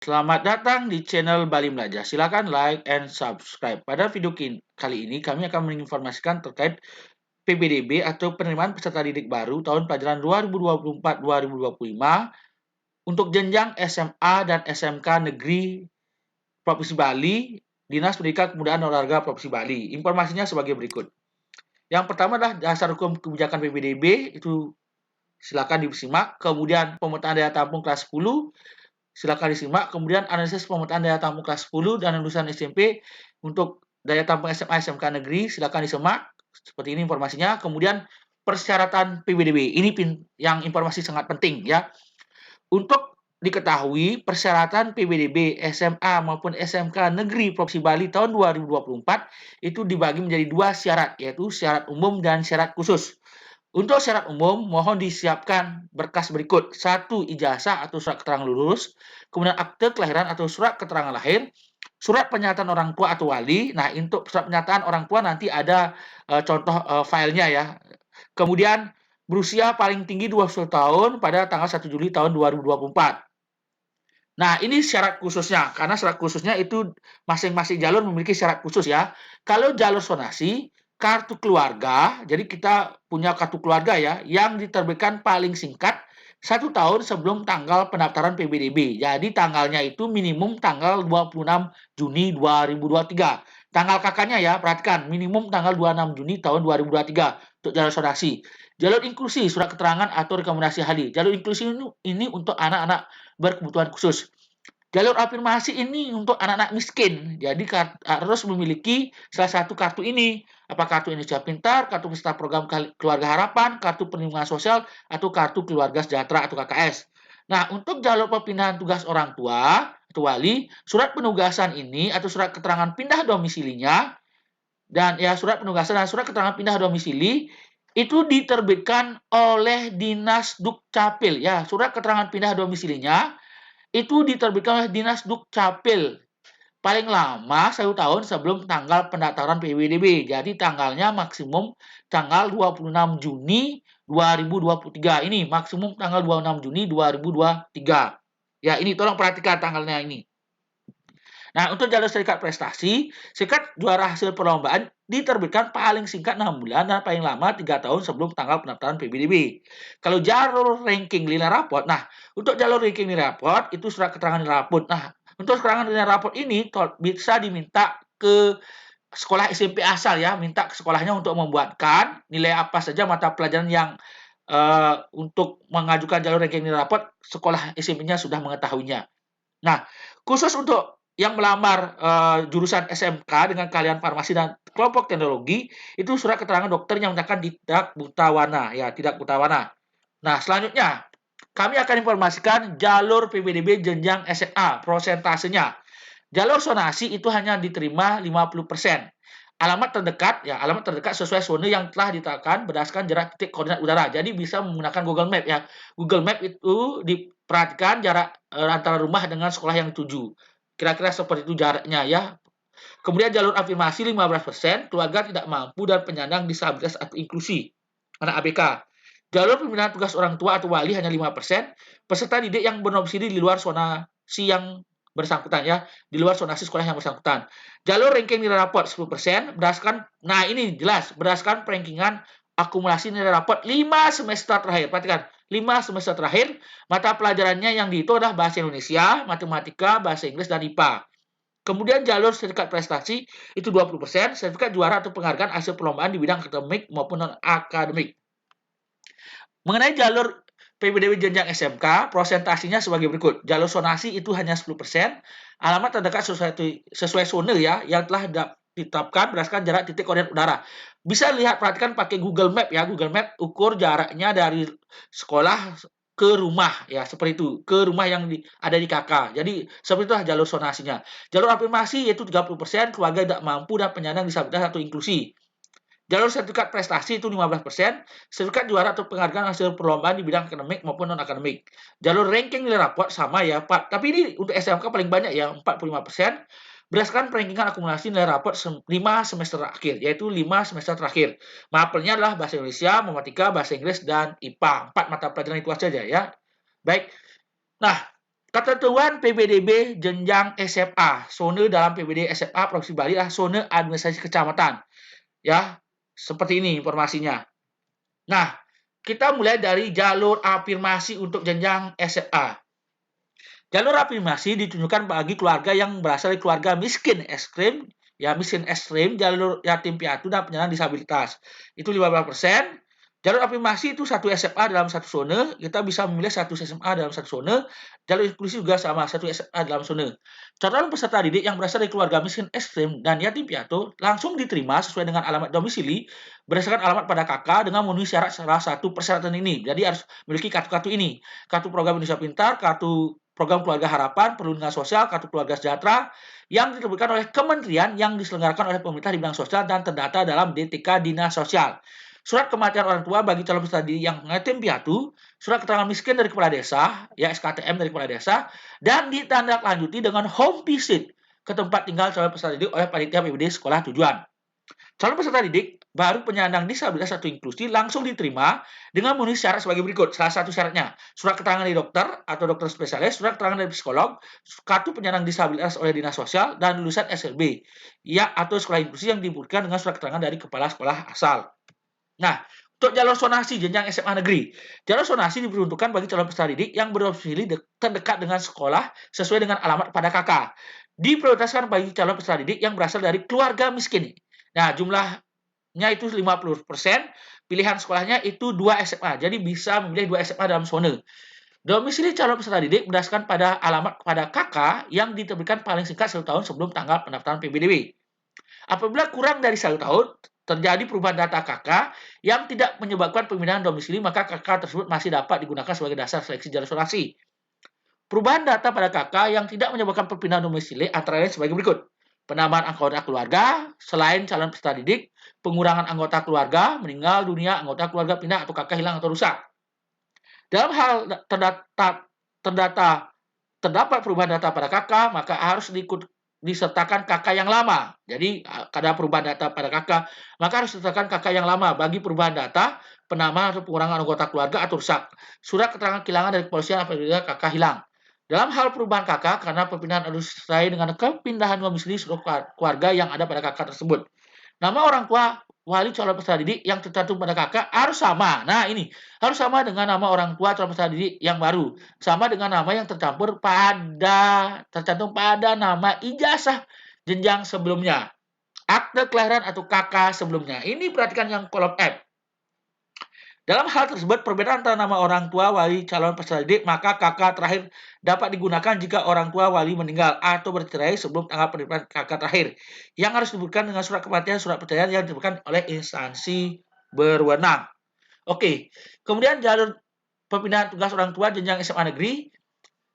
Selamat datang di channel Bali Belajar. Silakan like and subscribe. Pada video kali ini kami akan menginformasikan terkait PBDB atau penerimaan peserta didik baru tahun pelajaran 2024-2025 untuk jenjang SMA dan SMK Negeri Provinsi Bali, Dinas Pendidikan Kebudayaan dan Olahraga Provinsi Bali. Informasinya sebagai berikut. Yang pertama adalah dasar hukum kebijakan PBDB, itu silakan disimak. Kemudian pemetaan daya tampung kelas 10, silakan disimak. Kemudian analisis pemetaan daya tampung kelas 10 dan lulusan SMP untuk daya tampung SMA SMK negeri, silakan disimak. Seperti ini informasinya. Kemudian persyaratan PBDB. Ini yang informasi sangat penting ya. Untuk diketahui persyaratan PBDB SMA maupun SMK Negeri Provinsi Bali tahun 2024 itu dibagi menjadi dua syarat, yaitu syarat umum dan syarat khusus. Untuk syarat umum, mohon disiapkan berkas berikut. 1. Ijazah atau surat keterangan lulus, kemudian akte kelahiran atau surat keterangan lahir, surat pernyataan orang tua atau wali. Nah, untuk surat pernyataan orang tua nanti ada contoh filenya ya. Kemudian berusia paling tinggi 21 tahun pada tanggal 1 Juli tahun 2024. Nah, ini syarat khususnya, karena syarat khususnya itu masing-masing jalur memiliki syarat khusus ya. Kalau jalur zonasi, kartu keluarga, jadi kita punya kartu keluarga ya, yang diterbitkan paling singkat 1 tahun sebelum tanggal pendaftaran PBDB. Jadi tanggalnya itu minimum tanggal 26 Juni 2023. Tanggal kakaknya ya, perhatikan, minimum tanggal 26 Juni tahun 2023 untuk jalur zonasi. Jalur inklusi, surat keterangan atau rekomendasi ahli. Jalur inklusi ini untuk anak-anak berkebutuhan khusus. Jalur afirmasi ini untuk anak-anak miskin. Jadi harus memiliki salah satu kartu ini. Apa kartu Indonesia Pintar, kartu peserta program Keluarga Harapan, kartu perlindungan sosial, atau kartu keluarga sejahtera atau KKS. Nah, untuk jalur perpindahan tugas orang tua atau wali, surat penugasan ini atau surat keterangan pindah domisilinya dan ya surat penugasan dan surat keterangan pindah domisili itu diterbitkan oleh Dinas Dukcapil ya. Surat keterangan pindah domisilinya itu diterbitkan oleh Dinas Dukcapil paling lama 1 tahun sebelum tanggal pendaftaran PBDB. Jadi tanggalnya maksimum tanggal 26 Juni 2023. Ini maksimum tanggal 26 Juni 2023. Ya, ini tolong perhatikan tanggalnya ini. Nah, untuk jalur serikat prestasi, serikat juara hasil perlombaan diterbitkan paling singkat 6 bulan dan paling lama 3 tahun sebelum tanggal pendaftaran PBDB. Kalau jalur ranking nilai raport, nah, untuk jalur ranking nilai raport, itu surat keterangan nilai raport. Nah, untuk keterangan nilai raport ini bisa diminta ke sekolah SMP asal ya, minta ke sekolahnya untuk membuatkan nilai apa saja mata pelajaran yang untuk mengajukan jalur ranking nilai raport, sekolah SMP-nya sudah mengetahuinya. Nah, khusus untuk yang melamar jurusan SMK dengan keahlian farmasi dan kelompok teknologi, itu surat keterangan dokter yang menyatakan tidak buta warna, ya, tidak buta warna. Nah, selanjutnya kami akan informasikan jalur PBDB jenjang SMA, prosentasenya. Jalur zonasi itu hanya diterima 50%. Alamat terdekat, ya, alamat terdekat sesuai zona yang telah ditetapkan berdasarkan jarak titik koordinat udara. Jadi bisa menggunakan Google Map ya. Google Map itu diperhatikan jarak antara rumah dengan sekolah yang dituju. Kira-kira seperti itu jaraknya ya. Kemudian jalur afirmasi 15%, keluarga tidak mampu dan penyandang disabilitas atau inklusi, anak ABK. Jalur pembinaan tugas orang tua atau wali hanya 5%, peserta didik yang berdomisili di luar zonasi yang bersangkutan ya, di luar zonasi sekolah yang bersangkutan. Jalur ranking nilai raport 10%, berdasarkan, nah ini jelas, berdasarkan rankingan akumulasi nilai raport 5 semester terakhir. Perhatikan, 5 semester terakhir, mata pelajarannya yang dihitung adalah bahasa Indonesia, matematika, bahasa Inggris, dan IPA. Kemudian jalur sertifikat prestasi itu 20%, sertifikat juara atau penghargaan hasil perlombaan di bidang akademik maupun non-akademik. Mengenai jalur PBDB jenjang SMK, prosentasinya sebagai berikut. Jalur zonasi itu hanya 10%, alamat terdekat sesuai zona ya, yang telah ditetapkan berdasarkan jarak titik koordinat udara. Bisa lihat, perhatikan pakai Google Map ya. Google Map ukur jaraknya dari sekolah ke rumah ya, seperti itu. Ke rumah yang ada di KK. Jadi seperti itulah jalur zonasinya. Jalur afirmasi yaitu 30%, keluarga tidak mampu dan penyandang disabilitas atau inklusi. Jalur sertifikat prestasi itu 15%, sertifikat juara atau penghargaan hasil perlombaan di bidang akademik maupun non-akademik. Jalur ranking nilai raport sama ya, Pak. Tapi ini untuk SMK paling banyak ya, 45%. Berdasarkan rankingan akumulasi nilai raport 5 semester akhir, yaitu 5 semester terakhir. Mapelnya adalah bahasa Indonesia, matematika, bahasa Inggris, dan IPA. 4 mata pelajaran itu saja ya. Baik. Nah, Ketentuan PBDB jenjang SMA. Zona dalam PBD SMA Provinsi Bali adalah zona administrasi kecamatan. Ya, seperti ini informasinya. Nah, kita mulai dari jalur afirmasi untuk jenjang SMA. Jalur afirmasi ditunjukkan bagi keluarga yang berasal dari keluarga miskin ekstrim, miskin ekstrim, jalur yatim piatu dan penyandang disabilitas. Itu 15%. Jalur afirmasi itu satu SMA dalam satu zona, kita bisa memilih satu SMA dalam satu zona. Jalur inklusi juga sama, satu SMA dalam zona. Calon peserta didik yang berasal dari keluarga miskin ekstrim dan yatim piatu langsung diterima sesuai dengan alamat domisili berdasarkan alamat pada KK dengan memenuhi syarat salah satu persyaratan ini. Jadi harus memiliki kartu-kartu ini. Kartu program Indonesia Pintar, kartu program keluarga harapan, perlindungan sosial, kartu keluarga sejahtera yang diterbitkan oleh kementerian yang diselenggarakan oleh pemerintah di bidang sosial dan terdata dalam DTK Dinas Sosial. Surat kematian orang tua bagi calon peserta didik yang yatim piatu, surat keterangan miskin dari kepala desa, SKTM dari kepala desa, dan ditindaklanjuti dengan home visit ke tempat tinggal calon peserta didik oleh panitia PBD sekolah tujuan. Calon peserta didik baru penyandang disabilitas atau inklusi langsung diterima dengan memenuhi syarat sebagai berikut. Salah satu syaratnya, surat keterangan dari dokter atau dokter spesialis, surat keterangan dari psikolog, kartu penyandang disabilitas oleh dinas sosial, dan lulusan SLB atau sekolah inklusi yang dibuktikan dengan surat keterangan dari kepala sekolah asal. Nah, untuk jalur zonasi jenjang SMA negeri. Jalur zonasi diperuntukkan bagi calon peserta didik yang berdomisili terdekat dengan sekolah sesuai dengan alamat pada KK. Diprioritaskan bagi calon peserta didik yang berasal dari keluarga miskin. Nah, jumlahnya itu 50%, pilihan sekolahnya itu 2 SMA. Jadi bisa memilih 2 SMA dalam zona. Domisili calon peserta didik berdasarkan pada alamat pada KK yang diterbitkan paling singkat 1 tahun sebelum tanggal pendaftaran PBDB. Apabila kurang dari 1 tahun, terjadi perubahan data KK yang tidak menyebabkan pemindahan domisili, maka KK tersebut masih dapat digunakan sebagai dasar seleksi jalur zonasi. Perubahan data pada KK yang tidak menyebabkan perpindahan domisili antara lain sebagai berikut. Penambahan anggota keluarga, selain calon peserta didik, pengurangan anggota keluarga, meninggal dunia, anggota keluarga pindah atau KK hilang atau rusak. Dalam hal terdapat perubahan data pada KK, maka harus disertakan KK yang lama. Jadi, ada perubahan data pada KK, maka harus disertakan KK yang lama bagi perubahan data, penambahan atau pengurangan anggota keluarga atau rusak. Surat keterangan kehilangan dari kepolisian apabila KK hilang. Dalam hal perubahan KK, karena perpindahan harus disertai dengan kepindahan domisili seluruh keluarga yang ada pada KK tersebut. Nama orang tua wali calon peserta didik yang tercantum pada KK harus sama. Nah, ini harus sama dengan nama orang tua calon peserta didik yang baru, sama dengan nama yang tercantum pada nama ijazah jenjang sebelumnya, akte kelahiran atau KK sebelumnya. Ini perhatikan yang kolom F. Dalam hal tersebut, perbedaan antara nama orang tua wali calon peserta didik, maka KK terakhir dapat digunakan jika orang tua wali meninggal atau bercerai sebelum tanggal penerimaan KK terakhir, yang harus dibuktikan dengan surat kematian, surat perceraian yang diberikan oleh instansi berwenang. Oke, kemudian jalur perpindahan tugas orang tua jenjang SMA negeri.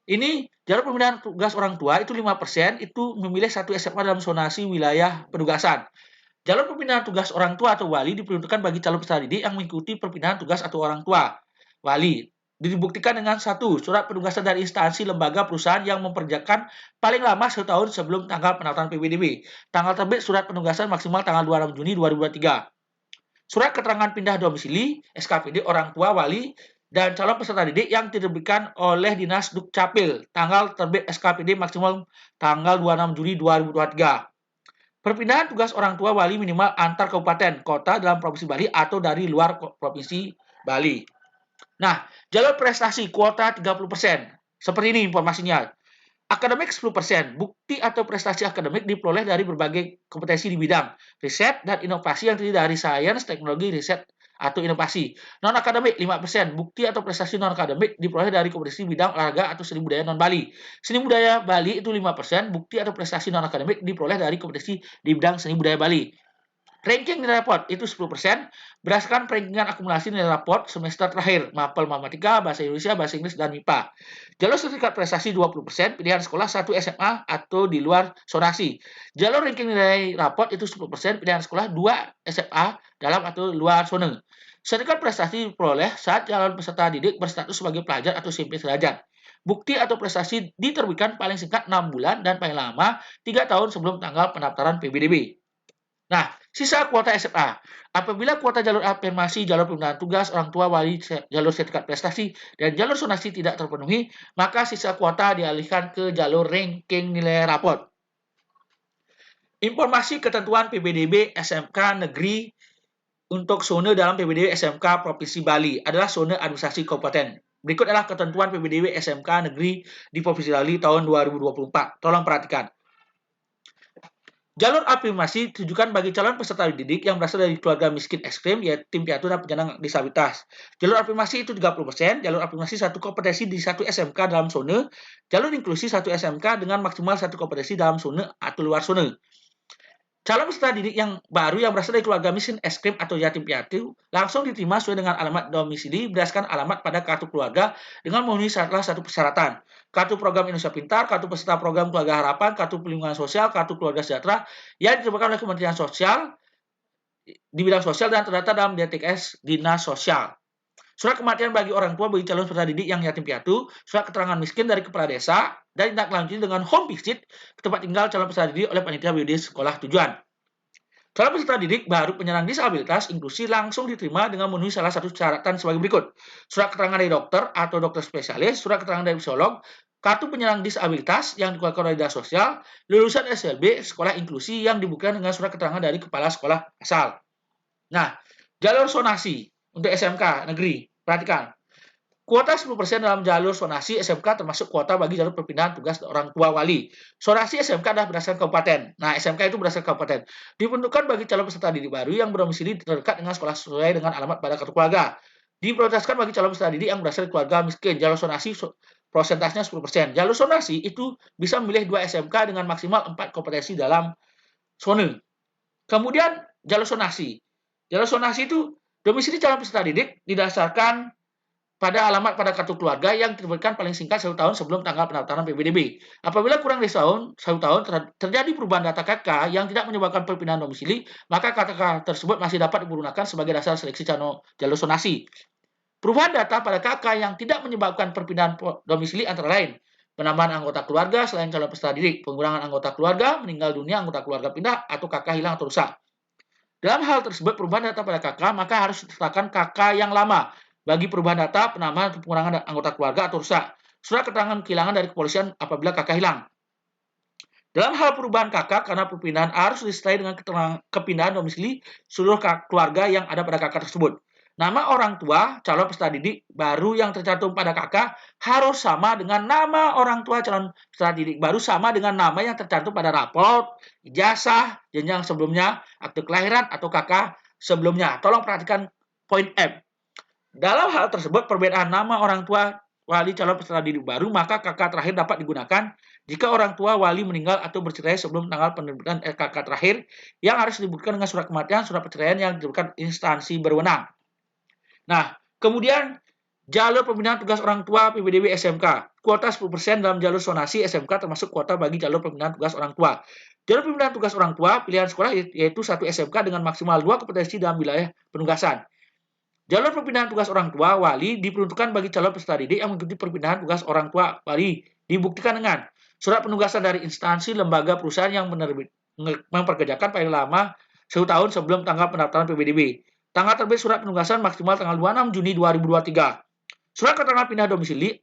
Ini jalur perpindahan tugas orang tua itu 5%, itu memilih satu SMA dalam zonasi wilayah penugasan. Jalur perpindahan tugas orang tua atau wali diperuntukkan bagi calon peserta didik yang mengikuti perpindahan tugas atau orang tua wali. Dibuktikan dengan satu, surat penugasan dari instansi, lembaga, perusahaan yang memperjakan paling lama 1 tahun sebelum tanggal pendaftaran PBDB. Tanggal terbit surat penugasan maksimal tanggal 26 Juni 2023. Surat keterangan pindah domisili, SKPD orang tua wali, dan calon peserta didik yang diterbitkan oleh Dinas Dukcapil. Tanggal terbit SKPD maksimal tanggal 26 Juli 2023. Perpindahan tugas orang tua wali minimal antar kabupaten, kota dalam Provinsi Bali atau dari luar Provinsi Bali. Nah, jalur prestasi kuota 30%. Seperti ini informasinya. Akademik 10%. Bukti atau prestasi akademik diperoleh dari berbagai kompetensi di bidang riset dan inovasi yang terdiri dari sains, teknologi, riset, atau inovasi. Non-akademik 5%. Bukti atau prestasi non-akademik diperoleh dari kompetensi bidang olahraga atau seni budaya non-Bali. Seni budaya Bali itu 5%. Bukti atau prestasi non-akademik diperoleh dari kompetensi di bidang seni budaya Bali. Ranking nilai raport itu 10%, berdasarkan rankingan akumulasi nilai raport semester terakhir, mapel matematika, bahasa Indonesia, bahasa Inggris, dan MIPA. Jalur sertifikat prestasi 20%, pilihan sekolah 1 SMA atau di luar zonasi. Jalur ranking nilai raport itu 10%, pilihan sekolah 2 SMA dalam atau luar zona. Sertifikat prestasi diperoleh saat calon peserta didik berstatus sebagai pelajar atau SMP sederajat. Bukti atau prestasi diterbitkan paling singkat 6 bulan dan paling lama 3 tahun sebelum tanggal pendaftaran PBDB. Nah, Sisa kuota SMA. Apabila kuota jalur afirmasi, jalur pembinaan tugas, orang tua, wali, jalur sertifikat prestasi, dan jalur zonasi tidak terpenuhi, maka sisa kuota dialihkan ke jalur ranking nilai rapot. Informasi ketentuan PBDB SMK Negeri untuk zona dalam PBDB SMK Provinsi Bali adalah zona administrasi kabupaten. Berikut adalah ketentuan PBDB SMK Negeri di Provinsi Bali tahun 2024. Tolong perhatikan. Jalur afirmasi ditujukan bagi calon peserta didik yang berasal dari keluarga miskin ekstrim, yatim piatu dan penyandang disabilitas. Jalur afirmasi itu 30%, jalur afirmasi satu kompetensi di satu SMK dalam zona, jalur inklusi satu SMK dengan maksimal satu kompetensi dalam zona atau luar zona. Calon peserta didik yang baru yang berasal dari keluarga miskin ekstrim atau yatim piatu langsung diterima sesuai dengan alamat domisili berdasarkan alamat pada kartu keluarga dengan memenuhi salah satu persyaratan. Kartu program Indonesia Pintar, kartu peserta program Keluarga Harapan, kartu perlindungan sosial, kartu keluarga sejahtera yang diterbitkan oleh Kementerian Sosial di bidang sosial dan terdata dalam DTKS Dinas Sosial. Surat kematian bagi orang tua bagi calon peserta didik yang yatim piatu, surat keterangan miskin dari kepala desa, dan ditindaklanjuti dengan home visit ke tempat tinggal calon peserta didik oleh panitia BUD sekolah tujuan. Calon peserta didik baru penyandang disabilitas inklusi langsung diterima dengan memenuhi salah satu persyaratan sebagai berikut. Surat keterangan dari dokter atau dokter spesialis, surat keterangan dari psikolog, kartu penyandang disabilitas yang dikeluarkan oleh dinas sosial, lulusan SLB sekolah inklusi yang dibuktikan dengan surat keterangan dari kepala sekolah asal. Nah, jalur zonasi untuk SMK negeri. Perhatikan. Kuota 10% dalam jalur zonasi SMK termasuk kuota bagi jalur perpindahan tugas orang tua wali. Zonasi SMK adalah berdasarkan kabupaten. Nah, SMK itu berdasarkan kabupaten. Diperuntukkan bagi calon peserta didik baru yang berdomisili terdekat dengan sekolah sesuai dengan alamat pada kartu keluarga. Diprioritaskan bagi calon peserta didik yang berasal dari keluarga miskin. Jalur zonasi prosentasenya 10%. Jalur zonasi itu bisa memilih 2 SMK dengan maksimal 4 kompetensi dalam zona. Kemudian jalur zonasi. Jalur zonasi itu domisili calon peserta didik didasarkan pada alamat pada kartu keluarga yang diterbitkan paling singkat 1 tahun sebelum tanggal pendaftaran PBDB. Apabila kurang dari 1 tahun terjadi perubahan data KK yang tidak menyebabkan perpindahan domisili, maka KK tersebut masih dapat digunakan sebagai dasar seleksi jalur zonasi. Perubahan data pada KK yang tidak menyebabkan perpindahan domisili antara lain penambahan anggota keluarga selain calon peserta didik, pengurangan anggota keluarga, meninggal dunia anggota keluarga pindah, atau KK hilang atau rusak. Dalam hal tersebut, perubahan data pada KK maka harus disertakan KK yang lama bagi perubahan data, penambahan atau pengurangan anggota keluarga atau rusak. Surat keterangan kehilangan dari kepolisian apabila KK hilang. Dalam hal perubahan KK karena perpindahan harus disertai dengan kepindahan domisili seluruh keluarga yang ada pada KK tersebut. Nama orang tua calon peserta didik baru yang tercantum pada KK harus sama dengan nama orang tua calon peserta didik baru sama dengan nama yang tercantum pada raport, ijazah, jenjang sebelumnya, akte kelahiran atau KK sebelumnya. Tolong perhatikan poin F. Dalam hal tersebut, perbedaan nama orang tua wali calon peserta didik baru, maka KK terakhir dapat digunakan jika orang tua wali meninggal atau bercerai sebelum tanggal penerbitan KK terakhir yang harus dibuktikan dengan surat kematian, surat perceraian yang diberikan instansi berwenang. Nah, kemudian jalur pembinaan tugas orang tua PBDB SMK. Kuota 10% dalam jalur zonasi SMK termasuk kuota bagi jalur pembinaan tugas orang tua. Jalur pembinaan tugas orang tua pilihan sekolah yaitu satu SMK dengan maksimal 2 kompetensi dalam wilayah penugasan. Jalur perpindahan tugas orang tua wali diperuntukkan bagi calon peserta didik yang mengikuti perpindahan tugas orang tua wali dibuktikan dengan surat penugasan dari instansi lembaga perusahaan yang memperkerjakan paling lama 1 tahun sebelum tanggal pendaftaran PBDB. Tanggal terbit surat penugasan maksimal tanggal 26 Juni 2023. Surat keterangan pindah domisili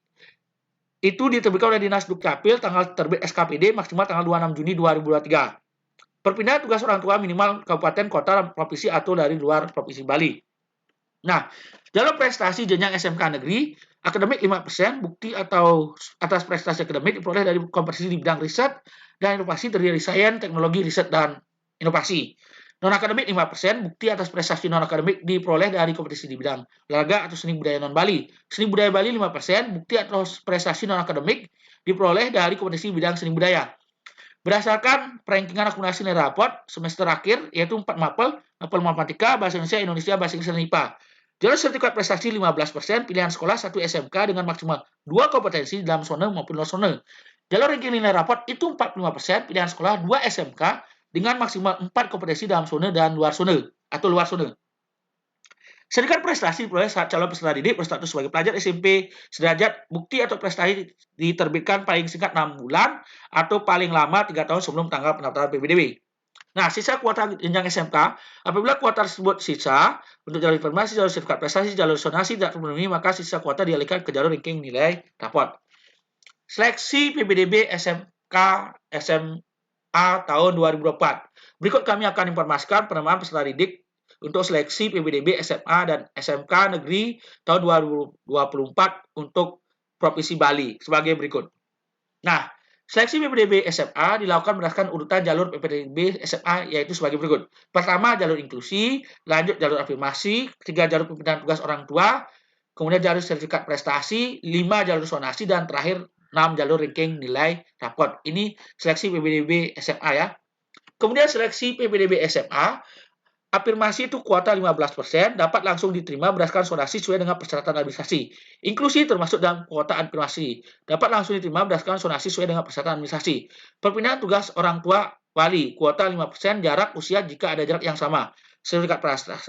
itu diterbitkan oleh Dinas Dukcapil, tanggal terbit SKPD maksimal tanggal 26 Juni 2023. Perpindahan tugas orang tua minimal kabupaten, kota, provinsi atau dari luar Provinsi Bali. Nah, dalam prestasi jenjang SMK negeri, akademik 5%, bukti atau atas prestasi akademik diperoleh dari kompetisi di bidang riset dan inovasi terdiri dari sains, teknologi, riset, dan inovasi. Non-akademik 5%, bukti atas prestasi non-akademik diperoleh dari kompetisi di bidang olahraga atau seni budaya non-Bali. Seni budaya Bali 5%, bukti atas prestasi non-akademik diperoleh dari kompetisi di bidang seni budaya. Berdasarkan perankingan akumulasi nilai raport semester akhir, yaitu 4 mapel matematika, bahasa Indonesia, bahasa Inggris, dan IPA. Jalur sertifikat prestasi 15%, pilihan sekolah 1 SMK dengan maksimal 2 kompetensi dalam zona maupun luar zona. Jalur ranking nilai raport itu 45%, pilihan sekolah 2 SMK dengan maksimal 4 kompetensi dalam zona dan luar zona atau luar zona. Sertifikat prestasi diperoleh saat calon peserta didik berstatus sebagai pelajar SMP sederajat bukti atau prestasi diterbitkan paling singkat 6 bulan atau paling lama 3 tahun sebelum tanggal pendaftaran PBDB. Nah, sisa kuota jenjang SMK, apabila kuota tersebut sisa untuk jalur informasi, jalur sertifikat prestasi, jalur sonasi tidak terpenuhi, maka sisa kuota dialihkan ke jalur ranking nilai raport. Seleksi PBDB SMK SMA tahun 2024. Berikut kami akan informasikan penerimaan peserta didik untuk seleksi PBDB SMA dan SMK Negeri tahun 2024 untuk Provinsi Bali sebagai berikut. Nah, seleksi PPDB SMA dilakukan berdasarkan urutan jalur PPDB SMA yaitu sebagai berikut. Pertama, jalur inklusi, lanjut jalur afirmasi, ketiga jalur pembinaan tugas orang tua, kemudian jalur sertifikat prestasi, 5 jalur sonasi, dan terakhir 6 jalur ranking nilai raport. Ini seleksi PPDB SMA ya. Kemudian seleksi PPDB SMA, afirmasi itu kuota 15%, dapat langsung diterima berdasarkan sonasi sesuai dengan persyaratan administrasi. Inklusi termasuk dalam kuota afirmasi, dapat langsung diterima berdasarkan sonasi sesuai dengan persyaratan administrasi. Perpindahan tugas orang tua wali, kuota 5%, jarak usia jika ada jarak yang sama. Sertifikat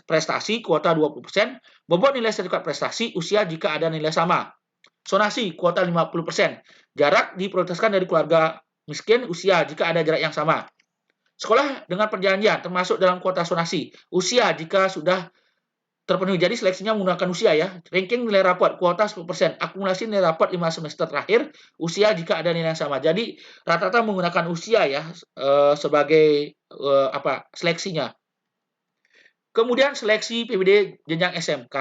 prestasi, kuota 20%, bobot nilai sertifikat prestasi, usia jika ada nilai sama. Sonasi, kuota 50%, jarak diprioritaskan dari keluarga miskin, usia jika ada jarak yang sama. Sekolah dengan perjanjian termasuk dalam kuota sonasi. Usia jika sudah terpenuhi. Jadi seleksinya menggunakan usia ya. Ranking nilai raport kuota 10%. Akumulasi nilai raport 5 semester terakhir. Usia jika ada nilai yang sama. Jadi rata-rata menggunakan usia ya sebagai seleksinya. Kemudian seleksi PBD jenjang SMK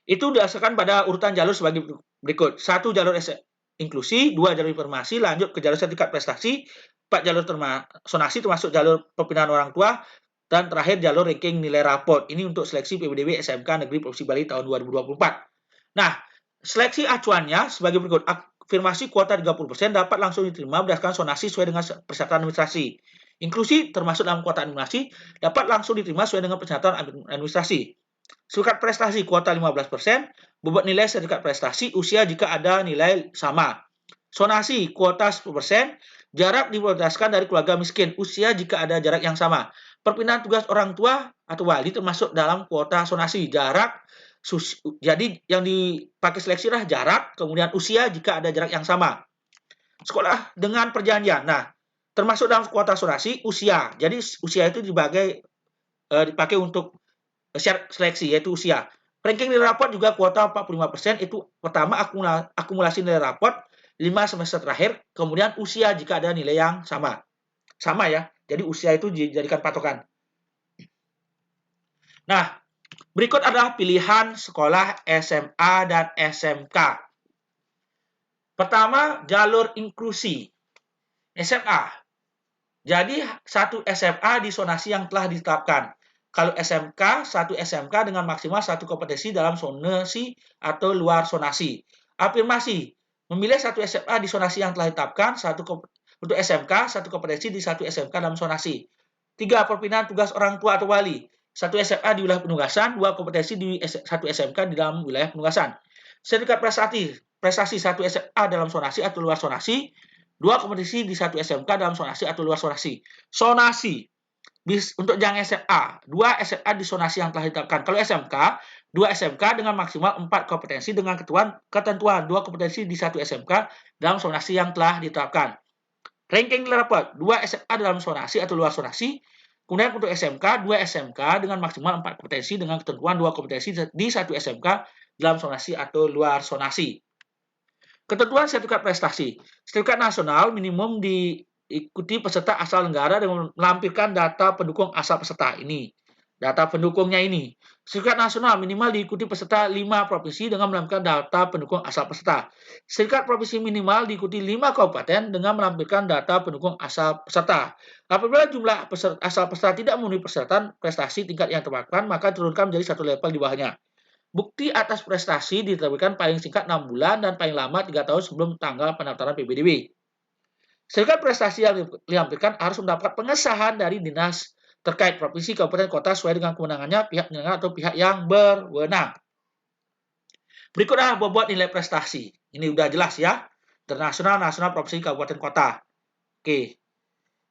itu didasarkan pada urutan jalur sebagai berikut. 1 jalur inklusi, 2 jalur informasi, lanjut ke jalur sertifikat prestasi, 4 jalur sonasi termasuk jalur perpindahan orang tua, dan terakhir jalur ranking nilai raport. Ini untuk seleksi PBDB SMK Negeri Provinsi Bali tahun 2024. Nah, seleksi acuannya sebagai berikut. Afirmasi kuota 30% dapat langsung diterima berdasarkan sonasi sesuai dengan persyaratan administrasi. Inklusi termasuk dalam kuota administrasi dapat langsung diterima sesuai dengan persyaratan administrasi. Sertifikat prestasi kuota 15%, bobot nilai sertifikat prestasi, usia jika ada nilai sama. Sonasi kuota 10%, jarak diprioritaskan dari keluarga miskin, usia jika ada jarak yang sama. Perpindahan tugas orang tua atau wali termasuk dalam kuota sonasi. Jarak, jadi yang dipakai seleksi adalah jarak, kemudian usia jika ada jarak yang sama. Sekolah dengan perjanjian. Nah, termasuk dalam kuota sonasi, usia. Jadi usia itu dipakai untuk syarat seleksi yaitu usia. Ranking nilai raport juga kuota 45%, itu pertama akumulasi nilai raport 5 semester terakhir, kemudian usia jika ada nilai yang sama. Sama ya, jadi usia itu dijadikan patokan. Nah, berikut adalah pilihan sekolah SMA dan SMK. Pertama, jalur inklusi. SMA. Jadi, satu SMA di sonasi yang telah ditetapkan. Kalau SMK, satu SMK dengan maksimal satu kompetensi dalam sonasi atau luar sonasi. Afirmasi, memilih satu SMA di sonasi yang telah ditetapkan, untuk SMK, satu kompetensi di satu SMK dalam sonasi. 3. Perpindahan tugas orang tua atau wali. Satu SMA di wilayah penugasan, 2 kompetensi di satu SMK di dalam wilayah penugasan. Sertifikat prestasi satu SMA dalam sonasi atau luar sonasi, 2 kompetensi di satu SMK dalam sonasi atau luar sonasi. Sonasi untuk jenjang SMA, 2 SMA di sonasi yang telah ditetapkan. Kalau SMK, 2 SMK dengan maksimal 4 kompetensi dengan ketentuan 2 kompetensi di satu SMK dalam sonasi yang telah ditetapkan. Ranking nilai raport, 2 SMA dalam sonasi atau luar sonasi. Kemudian untuk SMK, 2 SMK dengan maksimal 4 kompetensi dengan ketentuan 2 kompetensi di satu SMK dalam sonasi atau luar sonasi. Ketentuan sertifikat prestasi. Sertifikat nasional minimum diikuti peserta asal negara dengan melampirkan data pendukung asal peserta ini. Data pendukungnya ini. Sertifikat nasional minimal diikuti peserta 5 provinsi dengan melampirkan data pendukung asal peserta. Sertifikat provinsi minimal diikuti 5 kabupaten dengan melampirkan data pendukung asal peserta. Apabila jumlah asal peserta tidak memenuhi persyaratan prestasi tingkat yang terbatas, maka turunkan menjadi satu level di bawahnya. Bukti atas prestasi diterbitkan paling singkat 6 bulan dan paling lama 3 tahun sebelum tanggal pendaftaran PBDB. Sertifikat prestasi yang dilampirkan harus mendapat pengesahan dari dinas terkait provinsi, kabupaten, kota sesuai dengan kewenangannya pihak penyelenggara atau pihak yang berwenang. Berikutlah bobot nilai prestasi. Ini udah jelas ya. Internasional, nasional, provinsi, kabupaten, kota. Oke.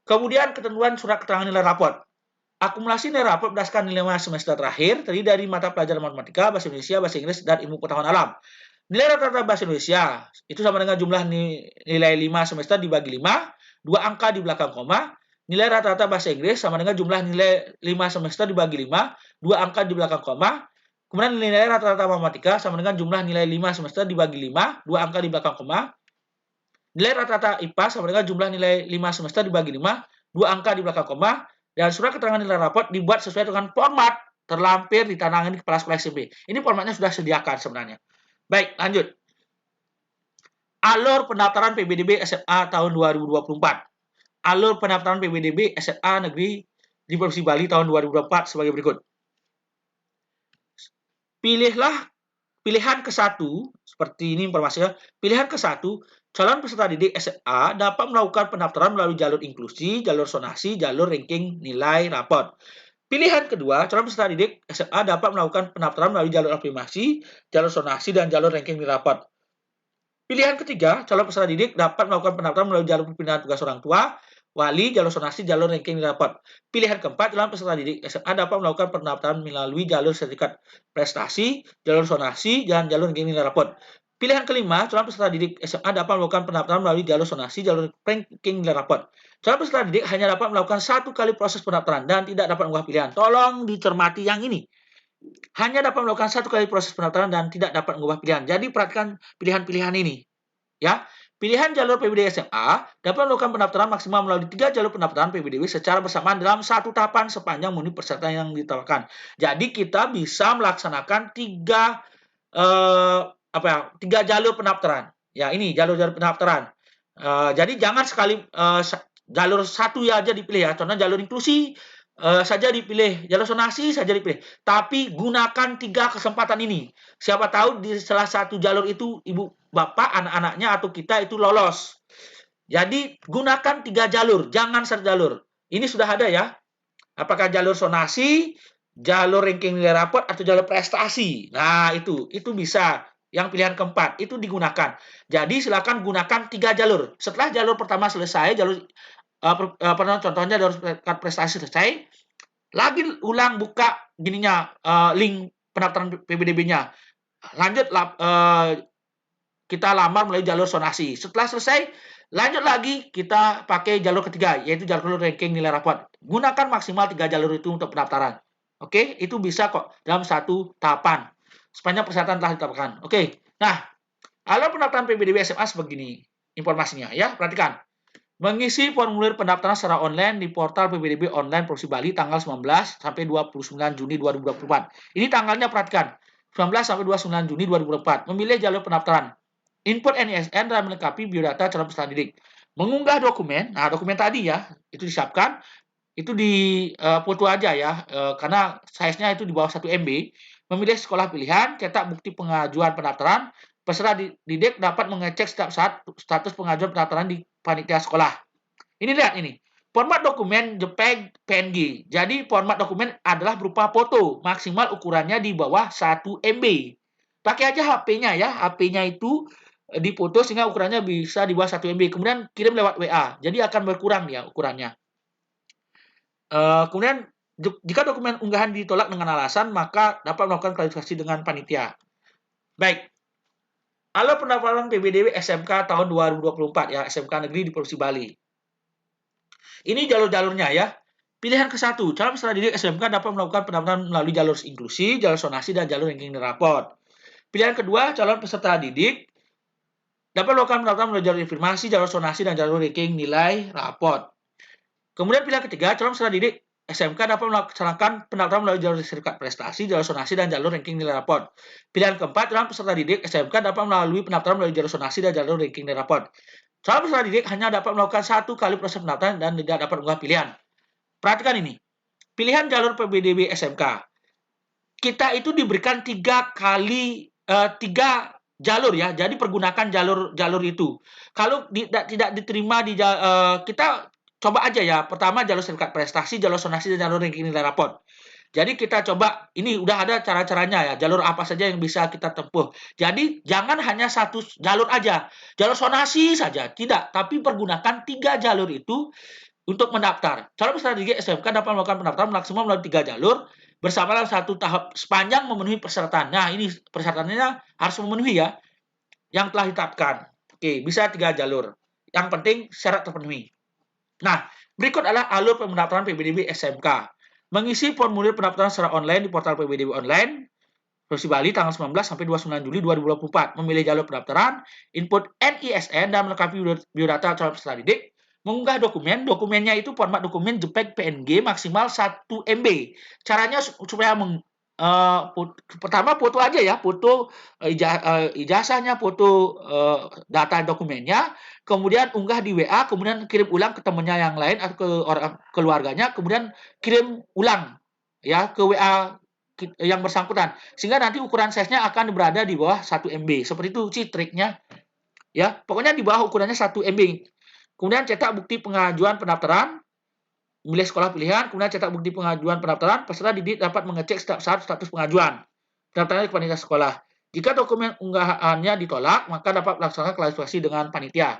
Kemudian ketentuan surat keterangan nilai raport. Akumulasi nilai raport berdasarkan nilai semester terakhir terdiri dari mata pelajaran matematika, bahasa Indonesia, bahasa Inggris, dan ilmu pengetahuan alam. Nilai rata-rata bahasa Indonesia itu sama dengan jumlah nilai 5 semester dibagi 5, 2 angka di belakang koma. Nilai rata-rata bahasa Inggris sama dengan jumlah nilai 5 semester dibagi 5, 2 angka di belakang koma. Kemudian nilai rata-rata matematika sama dengan jumlah nilai 5 semester dibagi 5, 2 angka di belakang koma. Nilai rata-rata IPA sama dengan jumlah nilai 5 semester dibagi 5, 2 angka di belakang koma. Dan surat keterangan nilai rapot dibuat sesuai dengan format terlampir ditandatangani kepala sekolah SMP. Ini formatnya sudah disediakan sebenarnya. Baik, lanjut. Alur pendaftaran PBDB SMA tahun 2024. Alur pendaftaran PBDB SMA Negeri di Provinsi Bali tahun 2024 sebagai berikut. Pilihlah pilihan ke-1, seperti ini informasinya. Pilihan ke-1, calon peserta didik SMA dapat melakukan pendaftaran melalui jalur inklusi, jalur sonasi, jalur ranking nilai rapot. Pilihan kedua, calon peserta didik SMA dapat melakukan pendaftaran melalui jalur afirmasi, jalur sonasi, dan jalur ranking nilai rapot. Pilihan ketiga, calon peserta didik dapat melakukan pendaftaran melalui jalur perpindahan tugas orang tua, wali, jalur sonasi, jalur ranking rapot. Pilihan keempat, calon peserta didik SMA dapat melakukan pendaftaran melalui jalur sertifikat prestasi, jalur sonasi, dan jalur ranking rapot. Pilihan kelima, calon peserta didik SMA dapat melakukan pendaftaran melalui jalur sonasi, jalur ranking rapot. Calon peserta didik hanya dapat melakukan 1 kali proses pendaftaran dan tidak dapat mengubah pilihan. Tolong dicermati yang ini. Hanya dapat melakukan 1 kali proses pendaftaran dan tidak dapat mengubah pilihan. Jadi perhatikan pilihan-pilihan ini. Ya, pilihan jalur PBDB SMA dapat melakukan pendaftaran maksimal melalui 3 jalur pendaftaran PBDB secara bersamaan dalam satu tahapan sepanjang memenuhi persyaratan yang ditawarkan. Jadi kita bisa melaksanakan 3 jalur pendaftaran. Ya, ini jalur-jalur pendaftaran. Jadi jangan sekali jalur satu ya aja dipilih ya. Contohnya jalur inklusi saja dipilih, jalur sonasi saja dipilih. Tapi gunakan 3 kesempatan ini. Siapa tahu di salah satu jalur itu ibu bapak, anak-anaknya atau kita itu lolos. Jadi gunakan 3 jalur, jangan 1 jalur. Ini sudah ada ya. Apakah jalur sonasi, jalur ranking nilai rapot, atau jalur prestasi. Nah, itu bisa. Yang pilihan keempat itu digunakan. Jadi silakan gunakan 3 jalur. Setelah jalur pertama selesai, jalur contohnya jalur prestasi selesai, lagi ulang buka link pendaftaran PBDB-nya. Lanjut kita lamar melalui jalur sonasi. Setelah selesai, lanjut lagi kita pakai jalur ketiga, yaitu jalur ranking nilai rapot. Gunakan maksimal 3 jalur itu untuk pendaftaran. Oke, itu bisa kok dalam satu tahapan. Sepanjang persyaratan telah ditetapkan. Oke, nah, alur pendaftaran PBDB SMA sebegini informasinya ya, perhatikan. Mengisi formulir pendaftaran secara online di portal PBDB online Provinsi Bali tanggal 19 sampai 29 Juni 2024. Ini tanggalnya perhatikan, 19 sampai 29 Juni 2024. Memilih jalur pendaftaran. Input NISN dan melengkapi biodata calon peserta didik. Mengunggah dokumen, nah dokumen tadi ya, itu disiapkan, itu di foto aja ya, karena size-nya itu di bawah 1 MB. Memilih sekolah pilihan, cetak bukti pengajuan pendaftaran. Peserta didik dapat mengecek setiap saat status pengajuan pendaftaran di panitia sekolah. Ini lihat ini. Format dokumen JPEG PNG. Jadi format dokumen adalah berupa foto, maksimal ukurannya di bawah 1 MB. Pakai aja HP-nya ya. HP-nya itu dipoto sehingga ukurannya bisa di bawah 1 MB. Kemudian kirim lewat WA. Jadi akan berkurang ya ukurannya. Kemudian jika dokumen unggahan ditolak dengan alasan, maka dapat melakukan klarifikasi dengan panitia. Baik. Alur pendaftaran PBDB SMK tahun 2024 ya, SMK Negeri di Provinsi Bali. Ini jalur-jalurnya ya. Pilihan ke-1, calon peserta didik SMK dapat melakukan pendaftaran melalui jalur inklusi, jalur sonasi, dan jalur ranking rapot. Pilihan kedua, calon peserta didik dapat melakukan pendaftaran melalui jalur informasi, jalur sonasi, dan jalur ranking nilai rapot. Kemudian pilihan ketiga, calon peserta didik SMK dapat melaksanakan pendaftaran melalui jalur sertifikat prestasi, jalur sonasi, dan jalur ranking nilai rapot. Pilihan keempat, calon peserta didik SMK dapat melalui pendaftaran melalui jalur sonasi dan jalur ranking nilai rapot. Calon peserta didik hanya dapat melakukan 1 kali proses pendaftaran dan tidak dapat mengubah pilihan. Perhatikan ini. Pilihan jalur PBDB SMK. Kita itu diberikan 3 jalur ya. Jadi pergunakan jalur itu. Kalau tidak diterima kita coba aja ya. Pertama jalur sertifikat prestasi, jalur sonasi, dan jalur ranking nilai rapot. Jadi kita coba, ini udah ada cara-caranya ya, jalur apa saja yang bisa kita tempuh. Jadi jangan hanya 1 jalur aja, jalur sonasi saja, tidak. Tapi pergunakan 3 jalur itu untuk mendaftar. Calon peserta didik SMK dapat melakukan pendaftaran maksimal melalui 3 jalur bersama dalam 1 tahap sepanjang memenuhi persyaratan. Nah, ini persyaratannya harus memenuhi ya, yang telah ditetapkan. Oke, bisa 3 jalur. Yang penting syarat terpenuhi. Nah, berikut adalah alur pendaftaran PBDB SMK. Mengisi formulir pendaftaran secara online di portal PBDB online, Provinsi Bali tanggal 19 sampai 29 Juli 2024. Memilih jalur pendaftaran, input NISN dan melengkapi biodata calon peserta didik. Mengunggah dokumen, dokumennya itu format dokumen JPEG PNG maksimal 1 MB. Caranya supaya pertama foto aja ya, foto ijazahnya, foto data dokumennya, kemudian unggah di WA, kemudian kirim ulang ke temannya yang lain atau ke orang keluarganya, kemudian kirim ulang ya ke WA yang bersangkutan, sehingga nanti ukuran size-nya akan berada di bawah 1 MB. Seperti itu sih triknya ya. Pokoknya di bawah ukurannya 1 MB. Kemudian cetak bukti pengajuan pendaftaran, milih sekolah pilihan, kemudian cetak bukti pengajuan pendaftaran, peserta didik dapat mengecek setiap saat status pengajuan pendaftaran ke panitia sekolah. Jika dokumen unggahannya ditolak, maka dapat melaksanakan klarifikasi dengan panitia.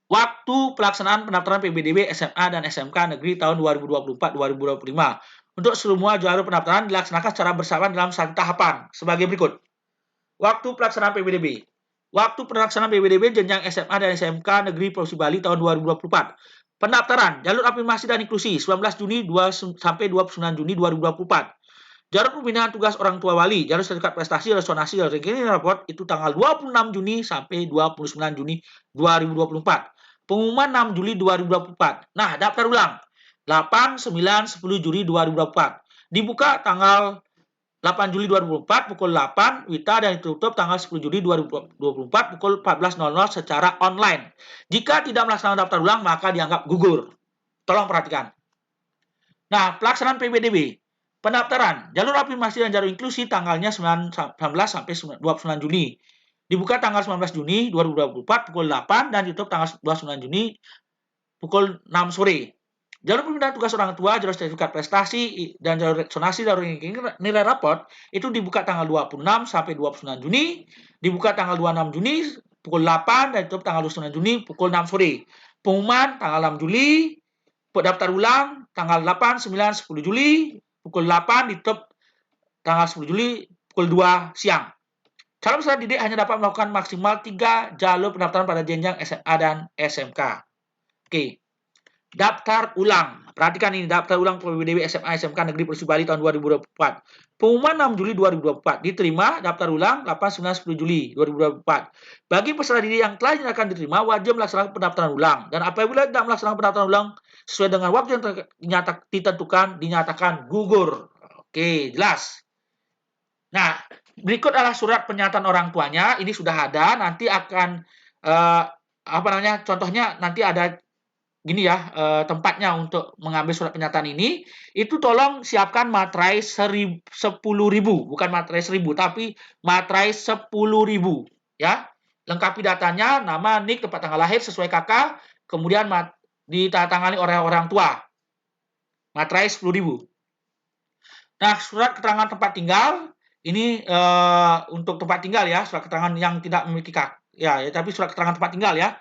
Waktu pelaksanaan pendaftaran PBDB SMA dan SMK Negeri tahun 2024-2025. Untuk semua jalur pendaftaran dilaksanakan secara bersamaan dalam satu tahapan sebagai berikut. Waktu pelaksanaan PBDB. Waktu pelaksanaan PBDB jenjang SMA dan SMK Negeri Provinsi Bali tahun 2024. Pendaftaran jalur afirmasi dan inklusi 19 Juni sampai 29 Juni 2024. Jalur pembinaan tugas orang tua wali, jalur sertifikat prestasi, resonansi, dan ranking raport itu tanggal 26 Juni sampai 29 Juni 2024. Pengumuman 6 Juli 2024. Nah, daftar ulang 8, 9, 10 Juli 2024. Dibuka tanggal 8 Juli 2024 pukul 8 WITA dan ditutup tanggal 10 Juli 2024 pukul 14.00 secara online. Jika tidak melaksanakan daftar ulang maka dianggap gugur. Tolong perhatikan. Nah, pelaksanaan PBDB. Pendaftaran jalur afirmasi dan jalur inklusi tanggalnya 19 sampai 29 Juni. Dibuka tanggal 19 Juni 2024 pukul 8 dan ditutup tanggal 29 Juni pukul 6 sore. Jalur pembinaan tugas orang tua, jalur sertifikat prestasi, dan jalur resonansi dan nilai raport itu dibuka tanggal 26 sampai 29 Juni, dibuka tanggal 26 Juni pukul 8 dan ditutup tanggal 29 Juni pukul 6 sore. Pengumuman tanggal 6 Juli, daftar ulang tanggal 8, 9, 10 Juli pukul 8, ditutup tanggal 10 Juli pukul 2 siang. Calon peserta didik hanya dapat melakukan maksimal 3 jalur pendaftaran pada jenjang SMA dan SMK. Oke. Daftar ulang. Perhatikan ini, daftar ulang PBDB SMA SMK Negeri Provinsi Bali tahun 2024. Pengumuman 6 Juli 2024. Diterima daftar ulang 8, 9, 10 Juli 2024. Bagi peserta didik yang telah dinyatakan diterima, wajib melaksanakan pendaftaran ulang. Dan apabila tidak melaksanakan pendaftaran ulang sesuai dengan waktu yang ditentukan, dinyatakan gugur. Oke, jelas. Nah, berikut adalah surat pernyataan orang tuanya. Ini sudah ada. Nanti akan contohnya nanti ada gini ya, tempatnya untuk mengambil surat pernyataan ini, itu tolong siapkan materai 10.000, bukan materai 1.000, tapi materai 10.000 ya. Lengkapi datanya, nama, nik, tempat tanggal lahir sesuai kakak, kemudian ditandatangani oleh orang tua. Materai 10.000. Nah, surat keterangan tempat tinggal ini untuk tempat tinggal ya, surat keterangan yang tidak memiliki tapi surat keterangan tempat tinggal ya.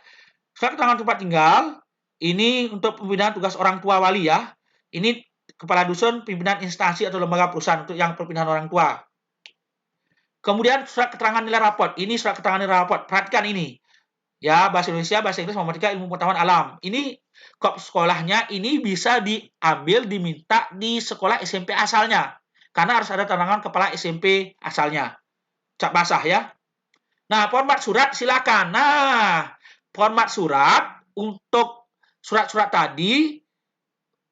Surat keterangan tempat tinggal ini untuk pembinaan tugas orang tua wali ya. Ini kepala dusun, pimpinan instansi atau lembaga perusahaan untuk yang perpindahan orang tua. Kemudian surat keterangan nilai raport. Ini surat keterangan nilai raport. Perhatikan ini. Ya, bahasa Indonesia, bahasa Inggris, matematika, ilmu pengetahuan alam. Ini kop sekolahnya ini bisa diambil, diminta di sekolah SMP asalnya. Karena harus ada tantangan kepala SMP asalnya. Cap basah ya. Nah, format surat silakan. Nah, format surat untuk surat-surat tadi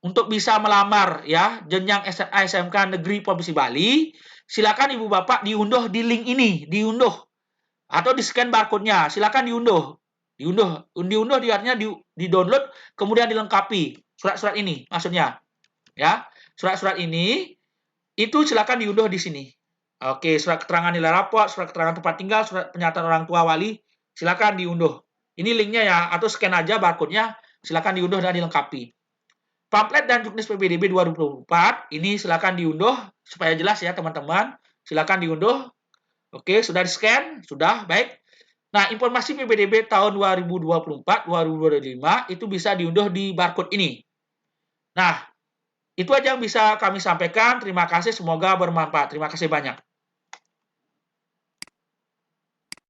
untuk bisa melamar ya jenjang SMA SMK Negeri Provinsi Bali, silakan Ibu Bapak diunduh di link ini, diunduh atau di scan barcode-nya, silakan diunduh. Diunduh artinya di-download kemudian dilengkapi surat-surat ini maksudnya. Ya. Surat-surat ini itu silakan diunduh di sini. Oke, surat keterangan nilai raport, surat keterangan tempat tinggal, surat pernyataan orang tua wali, silakan diunduh. Ini linknya ya, atau scan aja barcode-nya, silakan diunduh dan dilengkapi. Pamflet dan juknis PBDB 2024, ini silakan diunduh supaya jelas ya teman-teman. Silakan diunduh. Oke, sudah di-scan? Sudah, baik. Nah, informasi PBDB tahun 2024-2025 itu bisa diunduh di barcode ini. Nah, itu aja yang bisa kami sampaikan. Terima kasih, semoga bermanfaat. Terima kasih banyak.